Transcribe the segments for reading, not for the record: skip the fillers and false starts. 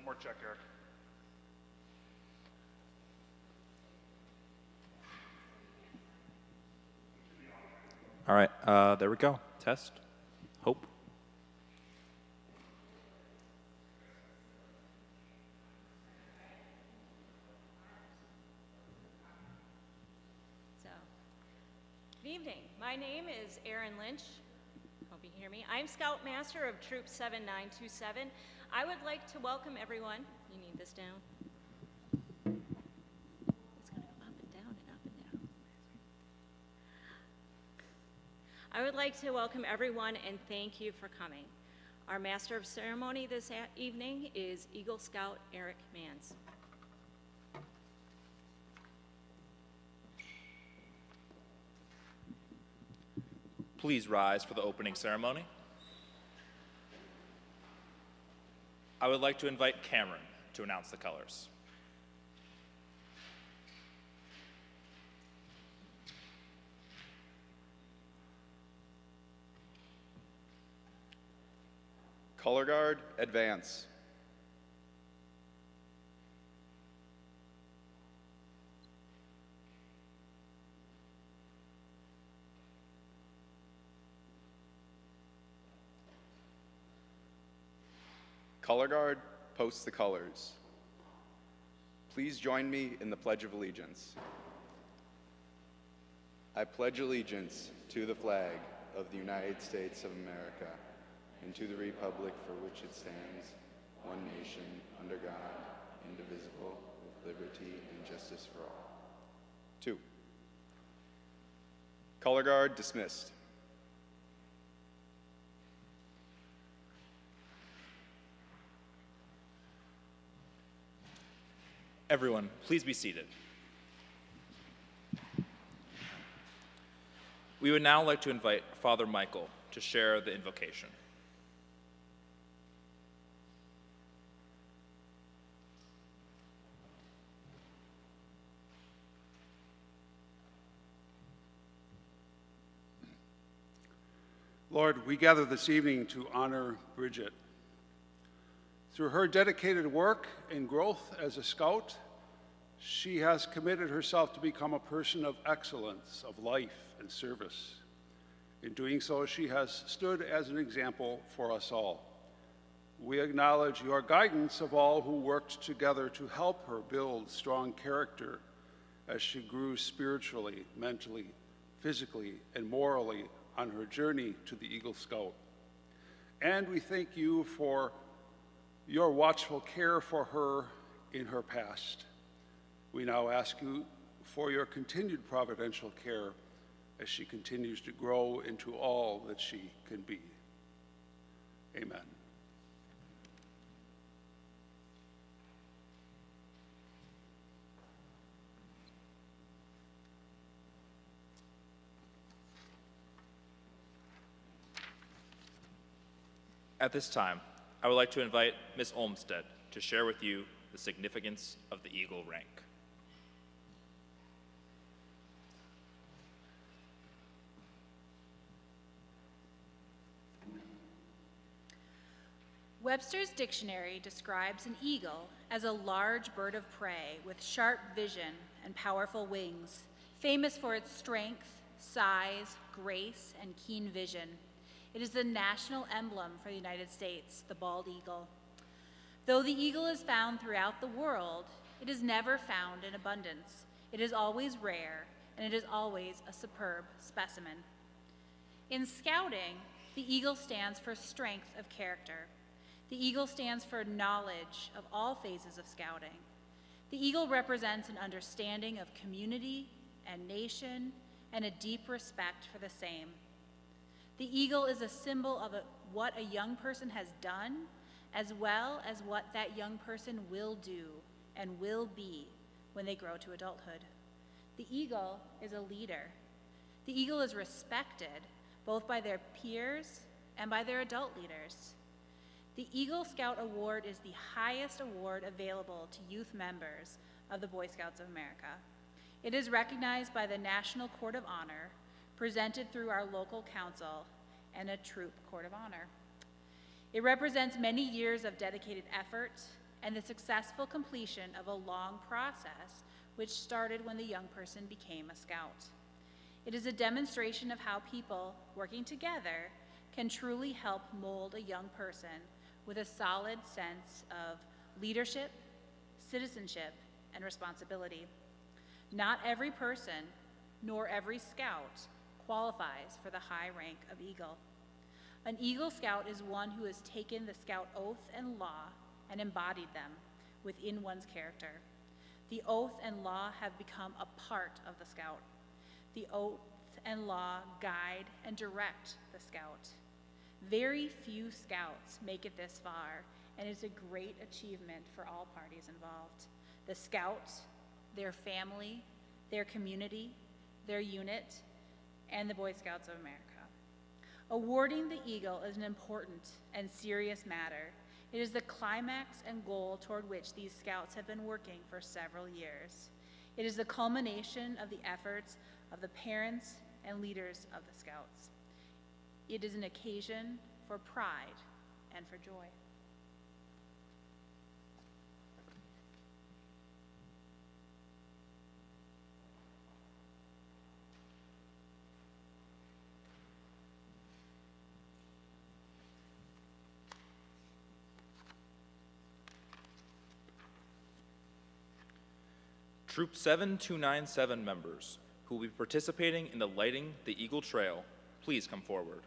One more check, Eric. All right, there we go. Test. Hope. Good evening. My name is Erin Lynch. Hope you can hear me. I'm Scoutmaster of Troop 7927. I would like to welcome everyone. You need this down. It's going to go up and down and up and down. I would like to welcome everyone and thank you for coming. Our Master of Ceremony this evening is Eagle Scout Eric Mans. Please rise for the opening ceremony. I would like to invite Cameron to announce the colors. Color Guard, advance. Color Guard, post the colors. Please join me in the Pledge of Allegiance. I pledge allegiance to the flag of the United States of America and to the republic for which it stands, one nation, under God, indivisible, with liberty and justice for all. 2. Color Guard, dismissed. Everyone, please be seated. We would now like to invite Father Michael to share the invocation. Lord, we gather this evening to honor Bridget. Through her dedicated work and growth as a scout, she has committed herself to become a person of excellence, of life and service. In doing so, she has stood as an example for us all. We acknowledge your guidance of all who worked together to help her build strong character as she grew spiritually, mentally, physically, and morally on her journey to the Eagle Scout. And we thank you for your watchful care for her in her past. We now ask you for your continued providential care as she continues to grow into all that she can be. Amen. At this time, I would like to invite Ms. Olmsted to share with you the significance of the Eagle rank. Webster's dictionary describes an eagle as a large bird of prey with sharp vision and powerful wings, famous for its strength, size, grace, and keen vision. It is the national emblem for the United States, the bald eagle. Though the eagle is found throughout the world, it is never found in abundance. It is always rare, and it is always a superb specimen. In scouting, the eagle stands for strength of character. The eagle stands for knowledge of all phases of scouting. The eagle represents an understanding of community and nation and a deep respect for the same. The eagle is a symbol of what a young person has done, as well as what that young person will do and will be when they grow to adulthood. The eagle is a leader. The eagle is respected both by their peers and by their adult leaders. The Eagle Scout Award is the highest award available to youth members of the Boy Scouts of America. It is recognized by the National Court of Honor, presented through our local council, and a troop court of honor. It represents many years of dedicated effort and the successful completion of a long process which started when the young person became a scout. It is a demonstration of how people working together can truly help mold a young person with a solid sense of leadership, citizenship, and responsibility. Not every person, nor every scout, qualifies for the high rank of Eagle. An Eagle Scout is one who has taken the Scout oath and law and embodied them within one's character. The oath and law have become a part of the Scout. The oath and law guide and direct the Scout. Very few Scouts make it this far, and it's a great achievement for all parties involved. The Scout, their family, their community, their unit, and the Boy Scouts of America. Awarding the Eagle is an important and serious matter. It is the climax and goal toward which these Scouts have been working for several years. It is the culmination of the efforts of the parents and leaders of the Scouts. It is an occasion for pride and for joy. Troop 7297 members who will be participating in the Lighting the Eagle Trail, please come forward.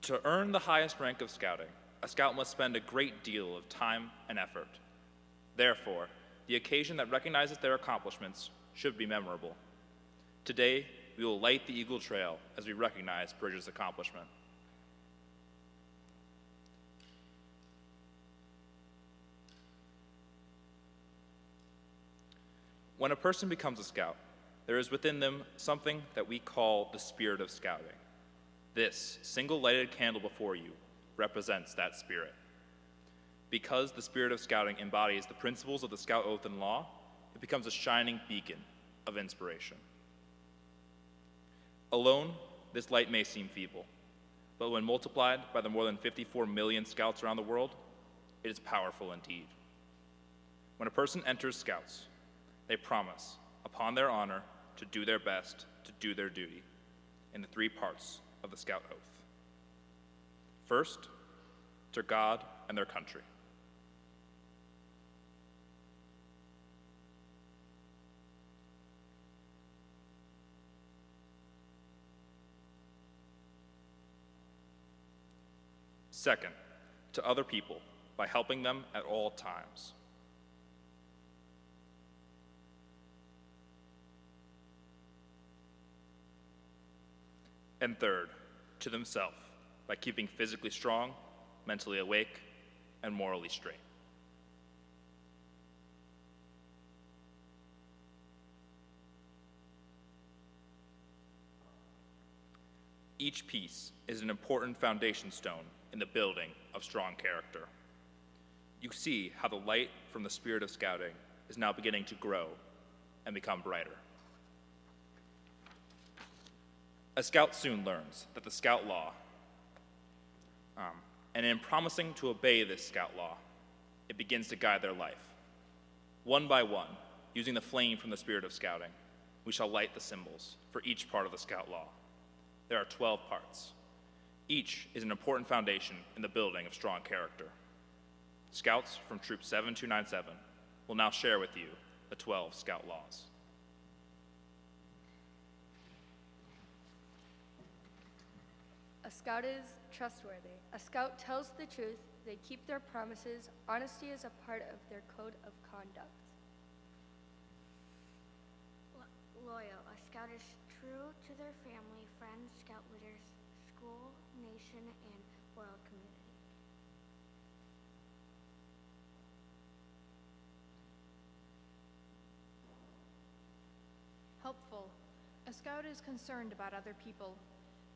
To earn the highest rank of scouting, a scout must spend a great deal of time and effort. Therefore, the occasion that recognizes their accomplishments should be memorable. Today, we will light the Eagle Trail as we recognize Bridget's accomplishment. When a person becomes a scout, there is within them something that we call the spirit of scouting. This single lighted candle before you represents that spirit. Because the spirit of scouting embodies the principles of the Scout Oath and Law, it becomes a shining beacon of inspiration. Alone, this light may seem feeble, but when multiplied by the more than 54 million Scouts around the world, it is powerful indeed. When a person enters Scouts, they promise, upon their honor, to do their best to do their duty in the three parts of the Scout Oath. First, to God and their country. Second, to other people by helping them at all times. And third, to themselves by keeping physically strong, mentally awake, and morally straight. Each piece is an important foundation stone in the building of strong character. You see how the light from the spirit of scouting is now beginning to grow and become brighter. A scout soon learns that the Scout Law, and in promising to obey this Scout Law, it begins to guide their life. One by one, using the flame from the spirit of scouting, we shall light the symbols for each part of the Scout Law. There are 12 parts. Each is an important foundation in the building of strong character. Scouts from Troop 7297 will now share with you the 12 Scout Laws. A scout is trustworthy. A scout tells the truth. They keep their promises. Honesty is a part of their code of conduct. Loyal. A scout is true to their family, friends, scout leaders, school, nation, and world community. Helpful. A scout is concerned about other people.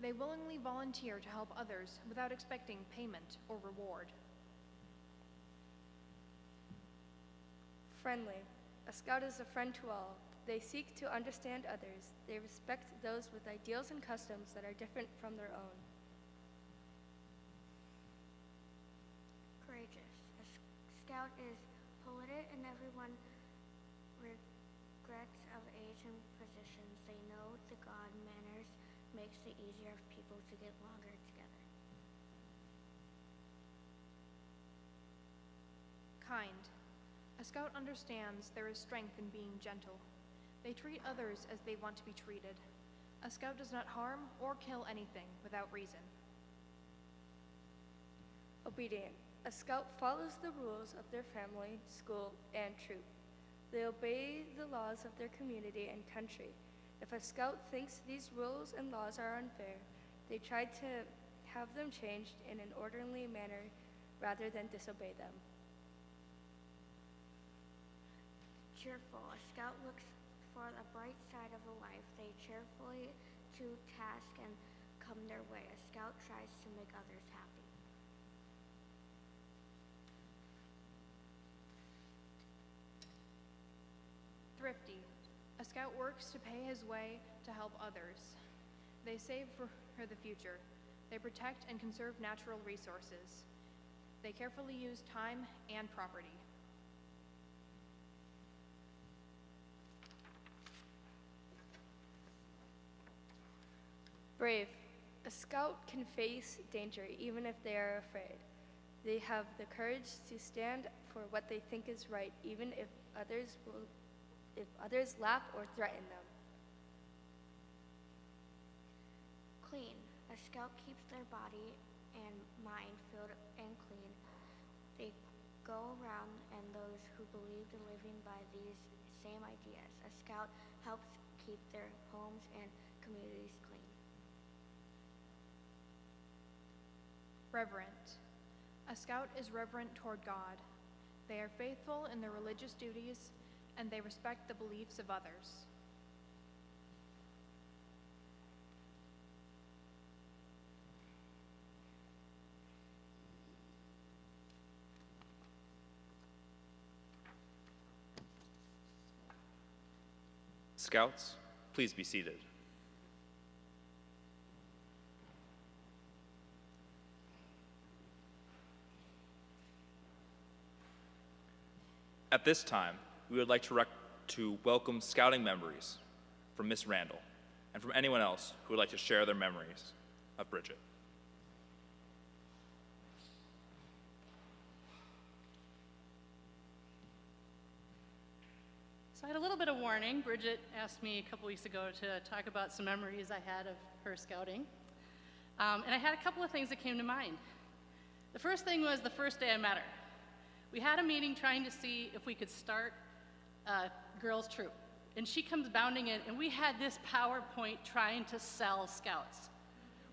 They willingly volunteer to help others without expecting payment or reward. Friendly. A scout is a friend to all. They seek to understand others. They respect those with ideals and customs that are different from their own. Courageous. A scout is polite and everyone regrets of age and positions. They know the God manners makes it easier for people to get longer together. Kind. A scout understands there is strength in being gentle. They treat others as they want to be treated. A scout does not harm or kill anything without reason. Obedient. A scout follows the rules of their family, school, and troop. They obey the laws of their community and country. If a scout thinks these rules and laws are unfair, they try to have them changed in an orderly manner rather than disobey them. Cheerful. A scout looks for the bright side of life. They cheerfully to task and come their way. A scout tries to make others happy. Thrifty. A scout works to pay his way to help others. They save for the future. They protect and conserve natural resources. They carefully use time and property. Brave. A scout can face danger even if they are afraid. They have the courage to stand for what they think is right, even if others laugh or threaten them. Clean. A scout keeps their body and mind filled and clean. They go around and those who believe in living by these same ideas. A scout helps keep their homes and communities clean. Reverent. A scout is reverent toward God. They are faithful in their religious duties, and they respect the beliefs of others. Scouts, please be seated. At this time, we would like to welcome scouting memories from Miss Randall and from anyone else who would like to share their memories of Bridget. So I had a little bit of warning. Bridget asked me a couple weeks ago to talk about some memories I had of her scouting. And I had a couple of things that came to mind. The first thing was the first day I met her. We had a meeting trying to see if we could start a girls' troop. And she comes bounding in, and we had this PowerPoint trying to sell scouts.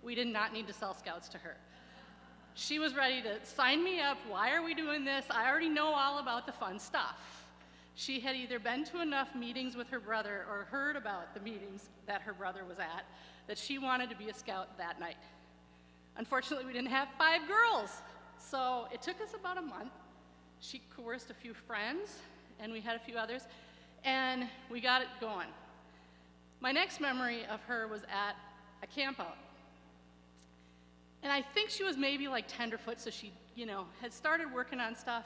We did not need to sell scouts to her. She was ready to sign me up. Why are we doing this? I already know all about the fun stuff. She had either been to enough meetings with her brother or heard about the meetings that her brother was at that she wanted to be a scout that night. Unfortunately, we didn't have 5 girls, so it took us about a month. She coerced a few friends, and we had a few others, and we got it going. My next memory of her was at a campout. And I think she was maybe like tenderfoot, so she, had started working on stuff.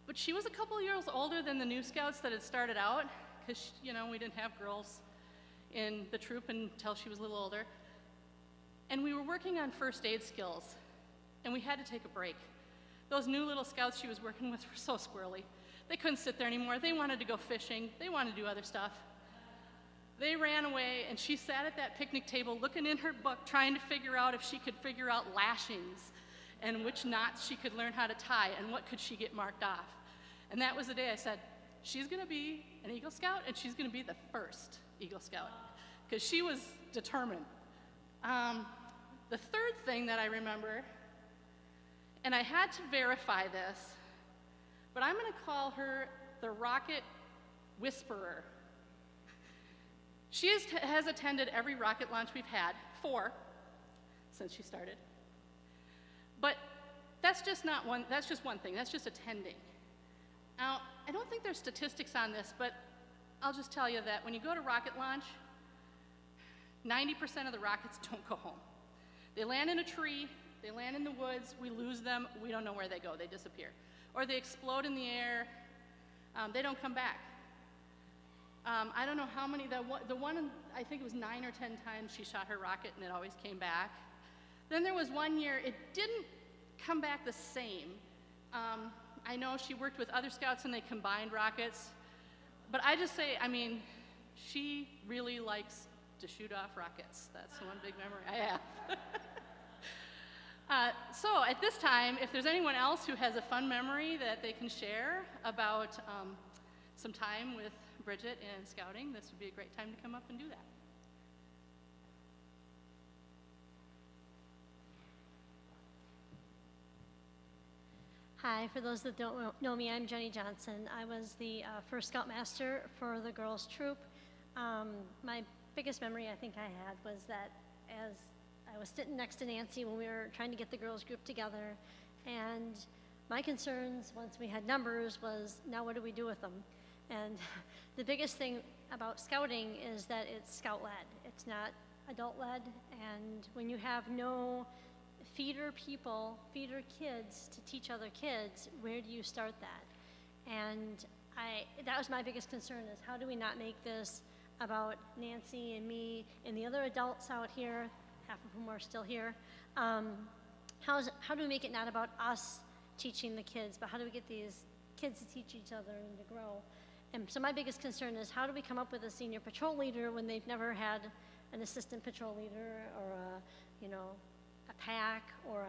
But she was a couple of years older than the new scouts that had started out, because, we didn't have girls in the troop until she was a little older. And we were working on first aid skills, and we had to take a break. Those new little scouts she was working with were so squirrely. They couldn't sit there anymore. They wanted to go fishing. They wanted to do other stuff. They ran away, and she sat at that picnic table looking in her book, trying to figure out if she could figure out lashings and which knots she could learn how to tie and what could she get marked off. And that was the day I said, she's gonna be an Eagle Scout, and she's gonna be the first Eagle Scout, because she was determined. The third thing that I remember, and I had to verify this, but I'm gonna call her the Rocket Whisperer. She has attended every rocket launch we've had, 4, since she started. But that's just one thing, that's just attending. Now, I don't think there's statistics on this, but I'll just tell you that when you go to rocket launch, 90% of the rockets don't go home. They land in a tree, they land in the woods, we lose them, we don't know where they go, they disappear. Or they explode in the air, they don't come back. I don't know how many, the one, I think it was 9 or 10 times she shot her rocket and it always came back. Then there was one year, it didn't come back the same. I know she worked with other scouts and they combined rockets, but I just say, I mean, she really likes to shoot off rockets. That's one big memory I have. So at this time, if there's anyone else who has a fun memory that they can share about some time with Bridget in scouting, this would be a great time to come up and do that. Hi, for those that don't know me, I'm Jenny Johnson. I was the first Scoutmaster for the girls' troop. My biggest memory I think I had was that as I was sitting next to Nancy when we were trying to get the girls' group together, and my concerns once we had numbers was, now what do we do with them? And the biggest thing about scouting is that it's scout-led. It's not adult-led, and when you have no feeder people, feeder kids to teach other kids, where do you start that? And that was my biggest concern, is how do we not make this about Nancy and me and the other adults out here, half of whom are still here. How do we make it not about us teaching the kids, but how do we get these kids to teach each other and to grow? And so my biggest concern is, how do we come up with a senior patrol leader when they've never had an assistant patrol leader or a pack or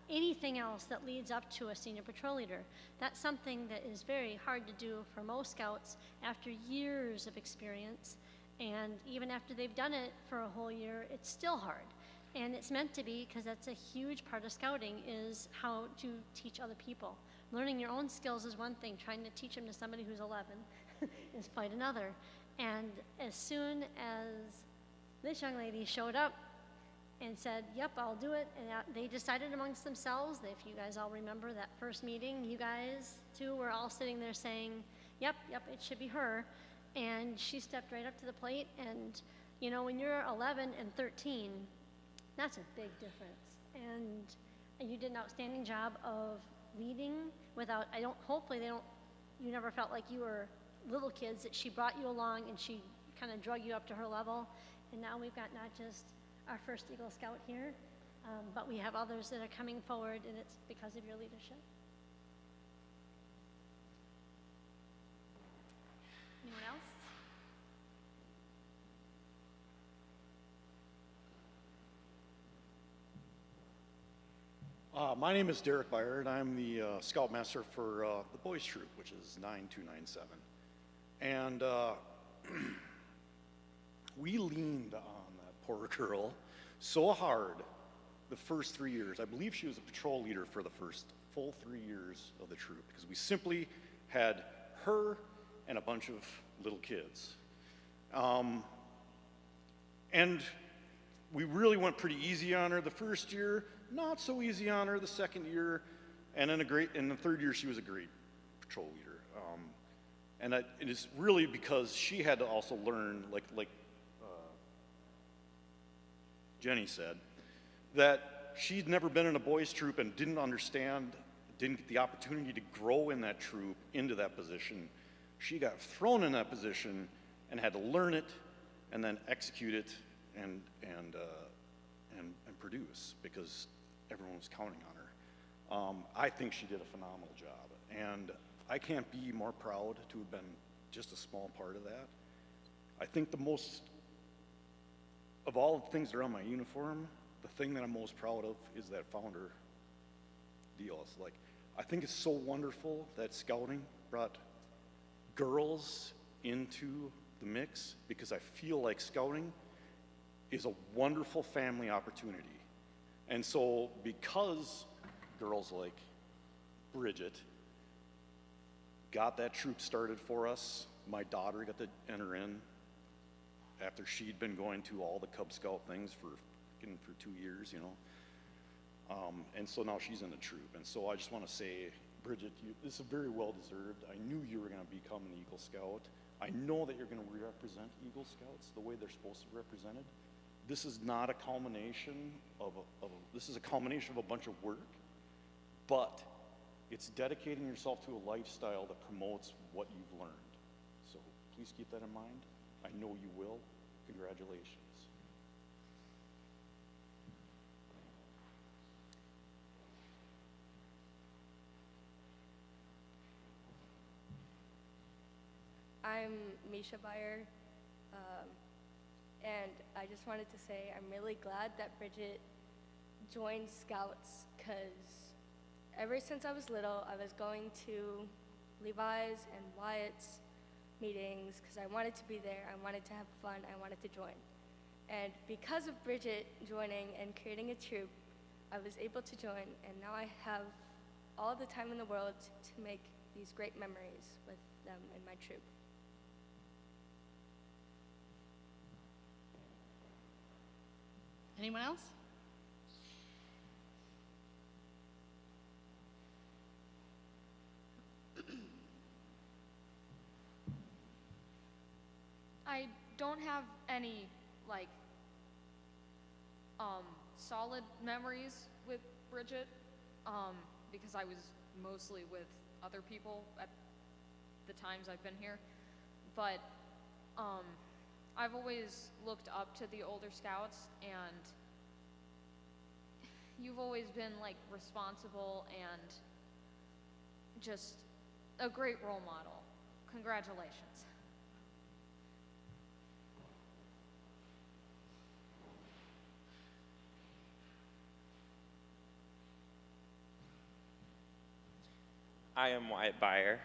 anything else that leads up to a senior patrol leader? That's something that is very hard to do for most scouts after years of experience, and even after they've done it for a whole year, it's still hard. And it's meant to be, because that's a huge part of scouting, is how to teach other people. Learning your own skills is one thing, trying to teach them to somebody who's 11 is quite another. And as soon as this young lady showed up and said, yep, I'll do it, and they decided amongst themselves, if you guys all remember that first meeting, you guys too were all sitting there saying, yep, it should be her. And she stepped right up to the plate, and when you're 11 and 13, that's a big difference. And you did an outstanding job of leading without, you never felt like you were little kids, that she brought you along and she kind of drug you up to her level. And now we've got not just our first Eagle Scout here, but we have others that are coming forward, and it's because of your leadership. Anyone else? My name is Derek Byer, and I'm the Scoutmaster for the Boys Troop, which is 9297. And we leaned on that poor girl so hard the first 3 years. I believe she was a patrol leader for the first full 3 years of the troop, because we simply had her and a bunch of little kids. And we really went pretty easy on her the first year, not so easy on her the second year, and in the third year she was a great patrol leader. And it is really because she had to also learn, like Jenny said, that she'd never been in a boys troop and didn't get the opportunity to grow in that troop into that position. She got thrown in that position and had to learn it and then execute it and produce, because everyone was counting on her. I think she did a phenomenal job, and I can't be more proud to have been just a small part of that. I think of all the things that are on my uniform, the thing that I'm most proud of is that founder deal. It's like, I think it's so wonderful that scouting brought girls into the mix, because I feel like scouting is a wonderful family opportunity. And so because girls like Bridget got that troop started for us, my daughter got to enter in after she'd been going to all the Cub Scout things for 2 years, and so now she's in the troop. And so I just want to say Bridget, this is very well deserved. I knew you were going to become an Eagle Scout. I know that you're going to represent Eagle Scouts the way they're supposed to be represented. This is not a culmination this is a culmination of a bunch of work, but it's dedicating yourself to a lifestyle that promotes what you've learned. So please keep that in mind. I know you will. Congratulations. I'm Misha Bayer, and I just wanted to say I'm really glad that Bridget joined Scouts, because ever since I was little, I was going to Levi's and Wyatt's meetings because I wanted to be there, I wanted to have fun, I wanted to join. And because of Bridget joining and creating a troop, I was able to join, and now I have all the time in the world to make these great memories with them in my troop. Anyone else? I don't have any, like, solid memories with Bridget, because I was mostly with other people at the times I've been here. But, I've always looked up to the older Scouts, and you've always been, like, responsible and just a great role model. Congratulations. I am Wyatt Bayer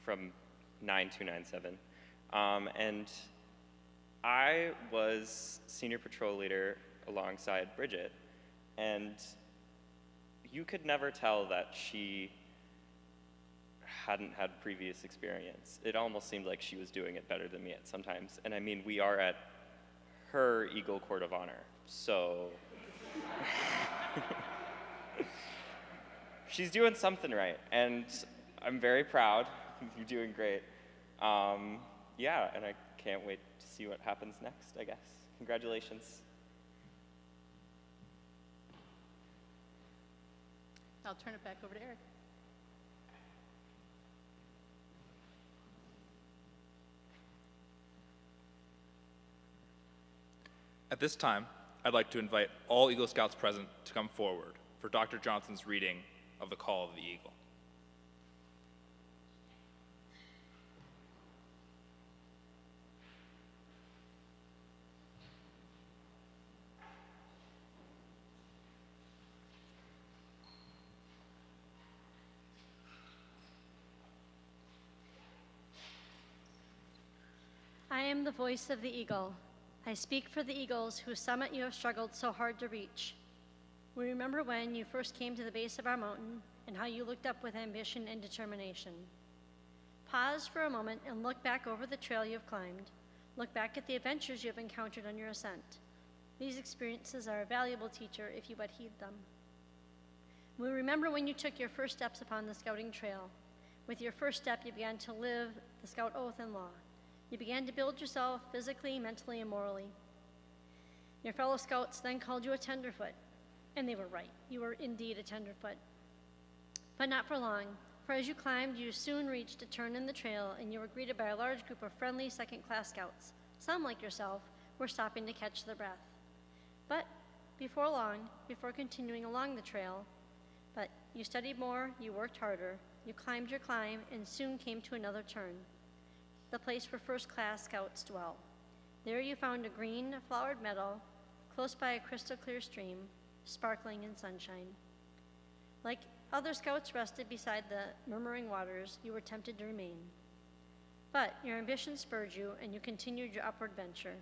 from 9297. And I was senior patrol leader alongside Bridget, and you could never tell that she hadn't had previous experience. It almost seemed like she was doing it better than me at sometimes. And I mean, we are at her Eagle Court of Honor, so she's doing something right, and I'm very proud. You're doing great. Yeah, and I can't wait to see what happens next, I guess. Congratulations. I'll turn it back over to Eric. At this time, I'd like to invite all Eagle Scouts present to come forward for Dr. Johnson's reading of the Call of the Eagle. I am the voice of the eagle. I speak for the eagles whose summit you have struggled so hard to reach. We remember when you first came to the base of our mountain and how you looked up with ambition and determination. Pause for a moment and look back over the trail you have climbed. Look back at the adventures you have encountered on your ascent. These experiences are a valuable teacher if you but heed them. We remember when you took your first steps upon the scouting trail. With your first step, you began to live the scout oath and law. You began to build yourself physically, mentally, and morally. Your fellow scouts then called you a tenderfoot, and they were right. You were indeed a tenderfoot. But not for long, for as you climbed, you soon reached a turn in the trail, and you were greeted by a large group of friendly second-class scouts. Some, like yourself, were stopping to catch their breath. But before long, before continuing along the trail, you studied more, you worked harder, you climbed your climb, and soon came to another turn, the place where first-class scouts dwell. There you found a green, flowered meadow, close by a crystal-clear stream, sparkling in sunshine. Like other scouts rested beside the murmuring waters, you were tempted to remain. But your ambition spurred you, and you continued your upward venture.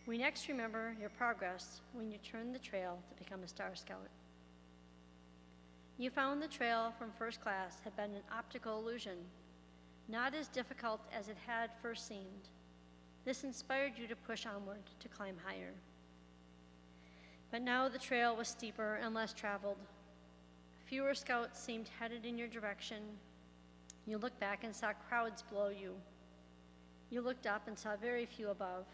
We next remember your progress when you turned the trail to become a Star Scout. You found the trail from first class had been an optical illusion, not as difficult as it had first seemed. This inspired you to push onward, to climb higher. But now the trail was steeper and less traveled. Fewer scouts seemed headed in your direction. You looked back and saw crowds below you. You looked up and saw very few above.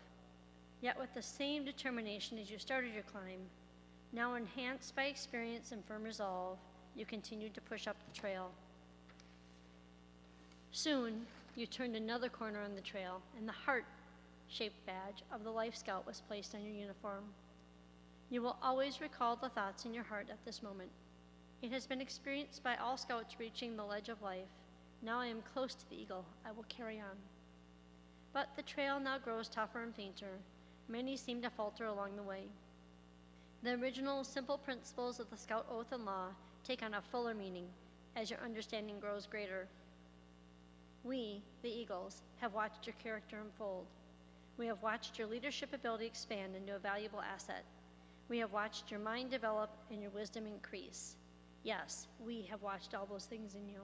Yet with the same determination as you started your climb, now enhanced by experience and firm resolve, you continued to push up the trail. Soon, you turned another corner on the trail, and the heart-shaped badge of the Life Scout was placed on your uniform. You will always recall the thoughts in your heart at this moment. It has been experienced by all scouts reaching the ledge of life. Now I am close to the eagle. I will carry on. But the trail now grows tougher and fainter. Many seem to falter along the way. The original simple principles of the Scout oath and law take on a fuller meaning as your understanding grows greater. We, the Eagles, have watched your character unfold. We have watched your leadership ability expand into a valuable asset. We have watched your mind develop and your wisdom increase. Yes, we have watched all those things in you.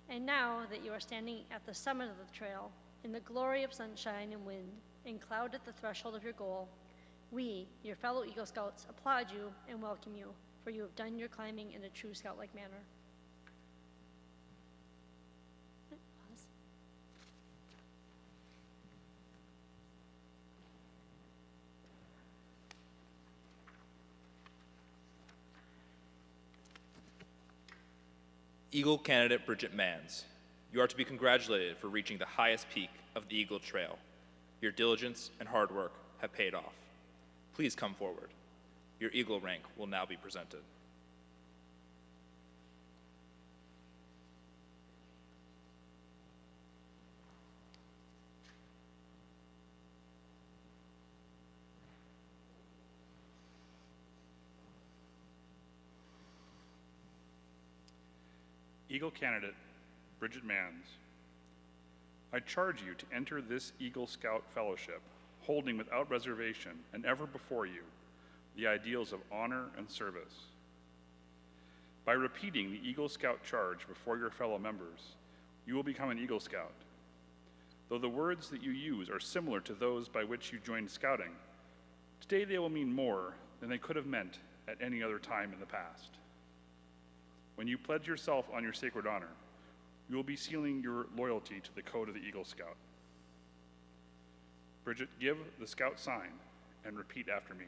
And now that you are standing at the summit of the trail, in the glory of sunshine and wind, and cloud at the threshold of your goal, we, your fellow Eagle Scouts, applaud you and welcome you, for you have done your climbing in a true Scout-like manner. Eagle candidate Bridget Manns, you are to be congratulated for reaching the highest peak of the Eagle Trail. Your diligence and hard work have paid off. Please come forward. Your Eagle rank will now be presented. Eagle candidate Bridget Manns, I charge you to enter this Eagle Scout Fellowship, holding without reservation and ever before you the ideals of honor and service. By repeating the Eagle Scout charge before your fellow members, you will become an Eagle Scout. Though the words that you use are similar to those by which you joined Scouting, today they will mean more than they could have meant at any other time in the past. When you pledge yourself on your sacred honor, you will be sealing your loyalty to the code of the Eagle Scout. Bridget, give the Scout sign and repeat after me.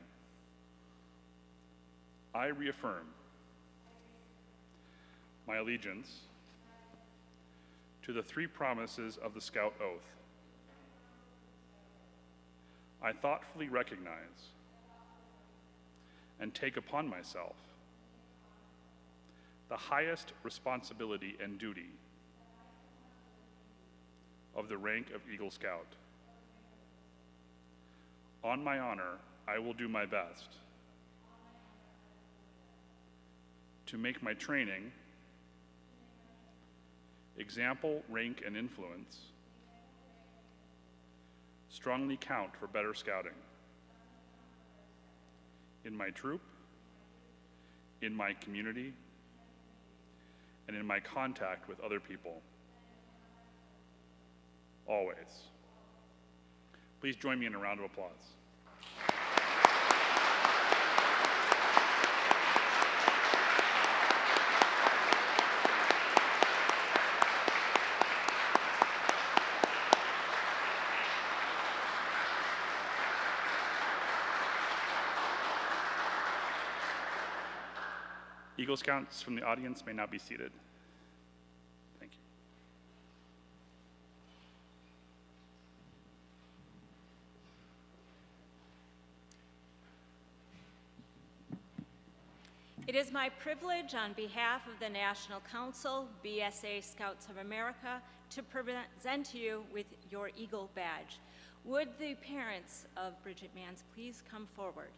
I reaffirm my allegiance to the three promises of the Scout Oath. I thoughtfully recognize and take upon myself the highest responsibility and duty of the rank of Eagle Scout. On my honor, I will do my best to make my training, example, rank, and influence strongly count for better scouting in my troop, in my community, and in my contact with other people. Always. Please join me in a round of applause. Eagle Scouts from the audience may now be seated. Thank you. It is my privilege on behalf of the National Council, BSA Scouts of America, to present you with your Eagle badge. Would the parents of Bridget Manns please come forward?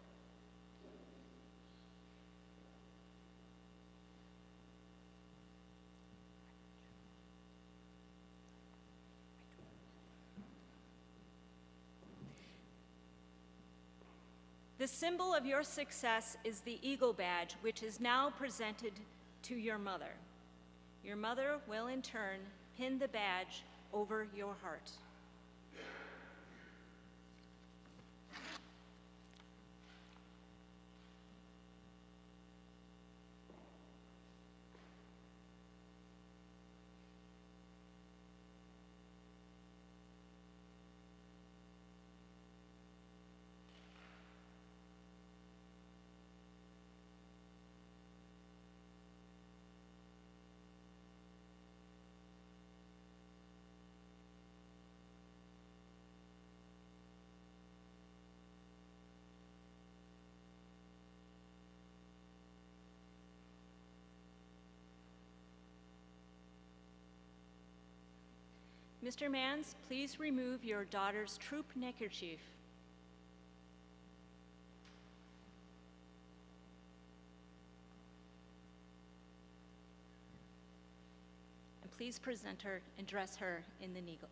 The symbol of your success is the Eagle badge, which is now presented to your mother. Your mother will, in turn, pin the badge over your heart. Mr. Manns, please remove your daughter's troop neckerchief. And please present her and dress her in the eagle.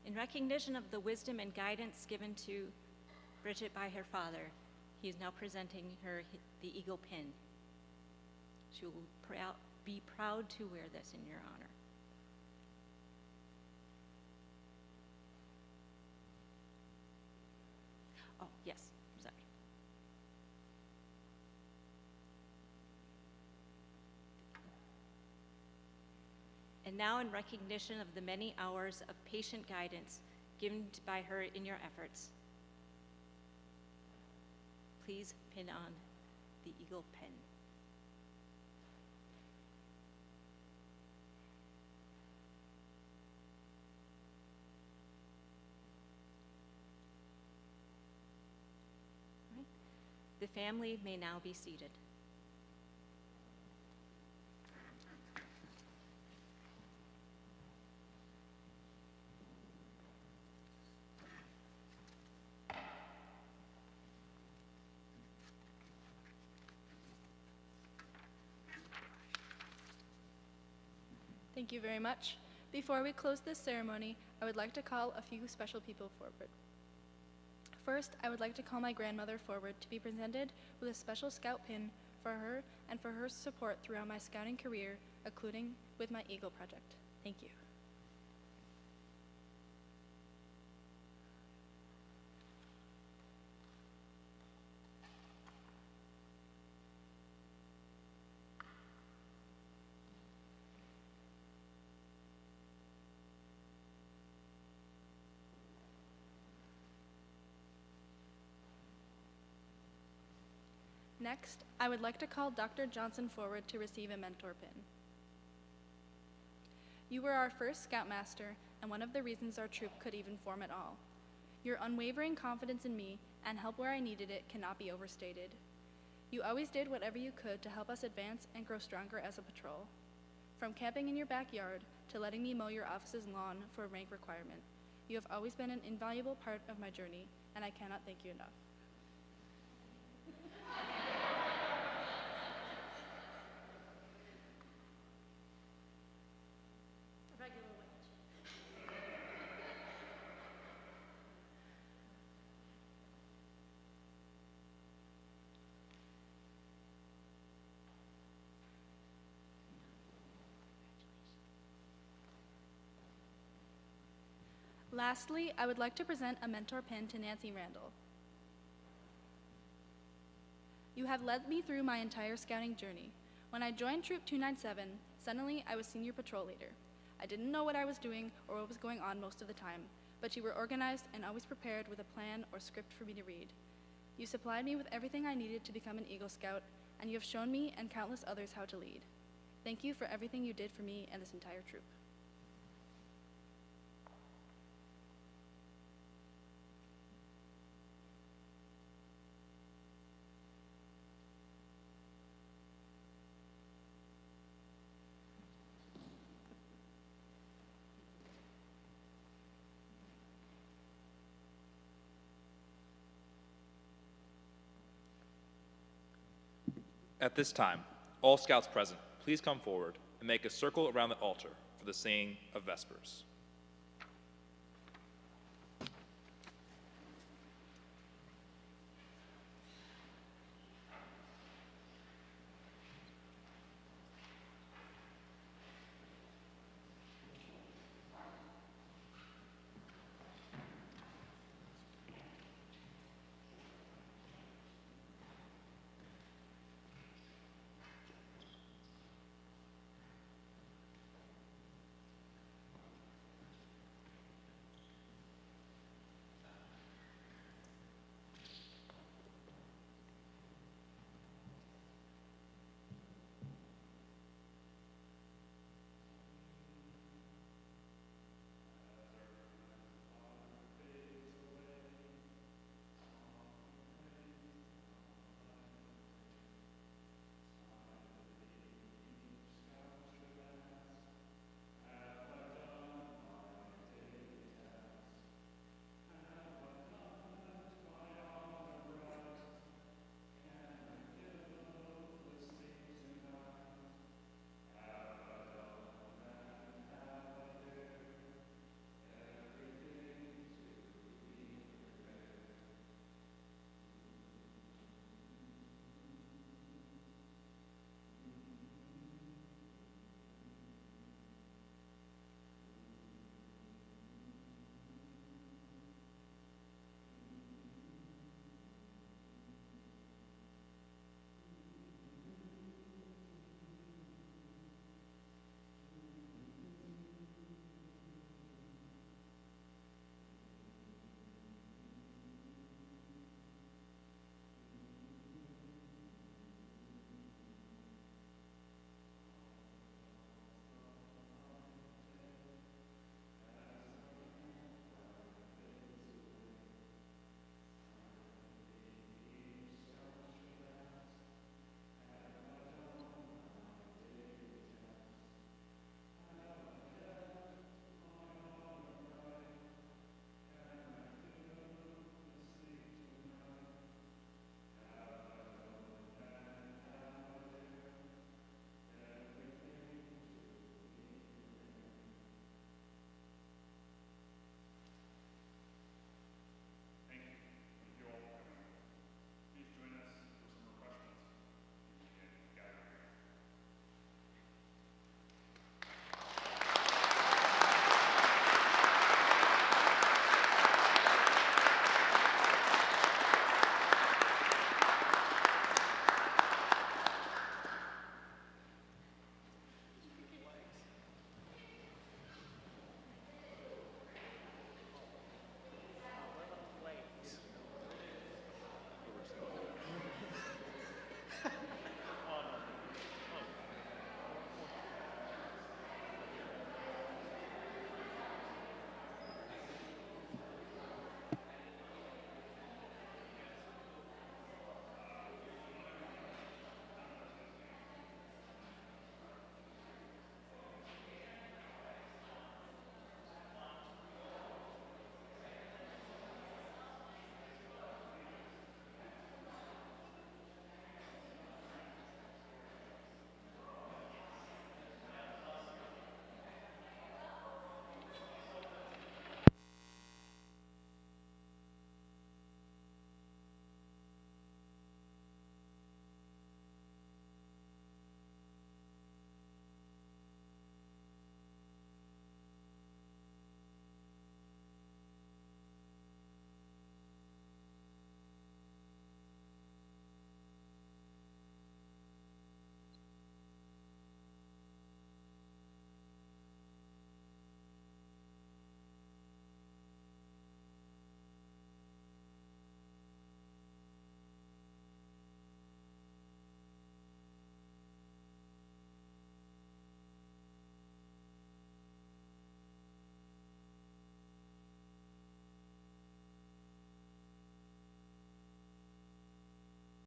In recognition of the wisdom and guidance given to Bridget by her father, he is now presenting her the eagle pin. She will be proud to wear this in your honor. Oh, yes, sorry. And now, in recognition of the many hours of patient guidance given by her in your efforts, please pin on the eagle pin. All right. The family may now be seated. Thank you very much. Before we close this ceremony, I would like to call a few special people forward. First, I would like to call my grandmother forward to be presented with a special scout pin for her and for her support throughout my scouting career, including with my Eagle Project. Thank you. Next, I would like to call Dr. Johnson forward to receive a mentor pin. You were our first Scoutmaster and one of the reasons our troop could even form at all. Your unwavering confidence in me and help where I needed it cannot be overstated. You always did whatever you could to help us advance and grow stronger as a patrol. From camping in your backyard to letting me mow your office's lawn for a rank requirement, you have always been an invaluable part of my journey, and I cannot thank you enough. Lastly, I would like to present a mentor pin to Nancy Randall. You have led me through my entire scouting journey. When I joined Troop 297, suddenly I was senior patrol leader. I didn't know what I was doing or what was going on most of the time, but you were organized and always prepared with a plan or script for me to read. You supplied me with everything I needed to become an Eagle Scout, and you have shown me and countless others how to lead. Thank you for everything you did for me and this entire troop. At this time, all scouts present, please come forward and make a circle around the altar for the saying of Vespers.